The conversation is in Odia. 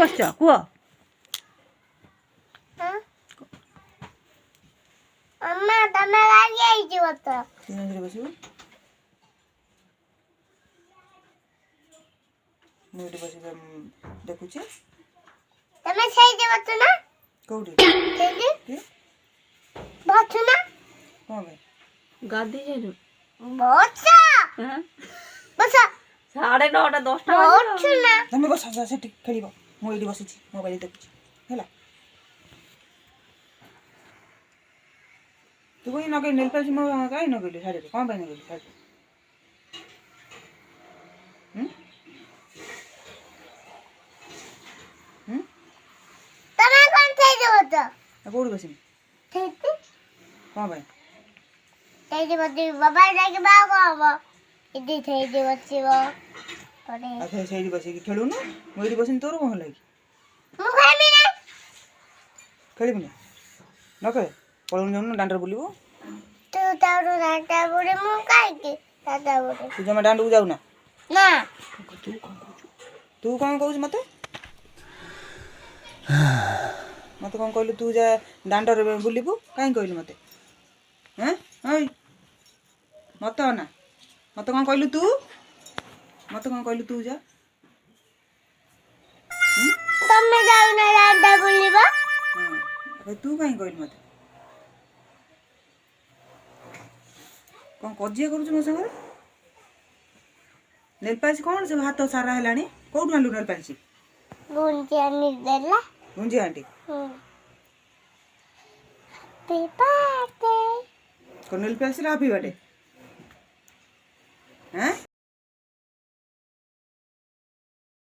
ବସିଛ କୁହ? अम्मा तमे लागी आइची बत ସିନେରେ ବସିବୁ ମୁଁ ଏଠି ବସିକି ଦେଖୁଛି तमे सही जे बत ना କୋଉଠି सही କି बत ना କ'ଣ ପାଇଁ ଗାଧେଇ ଯାଇଛୁ? बसा बसा 9:30 10ଟା बस ना ତମେ ବସ ସେଠି ଖେଳିବ ମୁଁ ଏଇଠି ବସିଛି ମୋବାଇଲ ଦେଖୁଛି ହେଲା ତୁ କହି ନଗେଇ ନେଲ ପାଉଛି ମୋ କାହିଁ ନଗେଇଲୁ ଶାଢ଼ୀରେ କ'ଣ ପାଇଁ ନଗେଇଲୁ ଶାଢ଼ୀରେ तमे कोन सही जे बत ଆଉ କୋଉଠି ବସିବି सही କ'ଣ ପାଇଁ जे बत बाबा जाके बाबा बाबा इदी सही जे बसिबो पड़े ଆଉ ଫେर ସେଇଠି ବସିକି ଖେଳୁନୁ ମୁଁ ଏଇଠି ବସିନି ତୋର କ'ଣ ହେଲା କି मु खाइबी ना ଖେଳିବୁନି ନ ଖେଳେ ପଳଉନି ଯାଉନୁ ଦାଣ୍ଡରେ ବୁଲିବୁ तू तारो नाटा बुड़े मु काई के दादा बुड़े ତୁ ଜମା ଦାଣ୍ଡକୁ ଯାଉନା ना ତୁ କ'ଣ କହୁଛୁ ମୋତେ ମୋତେ କ'ଣ କହିଲୁ ତୁ ଯା ଦାଣ୍ଡରେ ବୁଲିବୁ କାହିଁ କହିଲୁ ମୋତେ ହଇ ମୋତେ ଅନା ମୋତେ କ'ଣ କହିଲୁ ତୁ ମୋତେ କ'ଣ କହିଲୁ ତୁ ଯା तमे जाऊ ना दादा बुलिबा ହଁ ତୁ କାହିଁ କହିଲୁ ମୋତେ କ'ଣ କଜିଆ କରୁଛୁ ମୋ ସାଙ୍ଗରେ ନେଲପାଲିସ୍ କ'ଣ ସେ ହାତ ସାରା ହେଲାଣି କେଉଁଠୁ ଆଣିଲୁ ନେଲପାଲିସ୍ गुंजी आनी देला ଗୁଞ୍ଜି ଆଣ୍ଟି हैप्पी बर्थडे କ'ଣ ନେଲପାଲିସ୍ରେ ହାପି ବାର୍ଥଡେ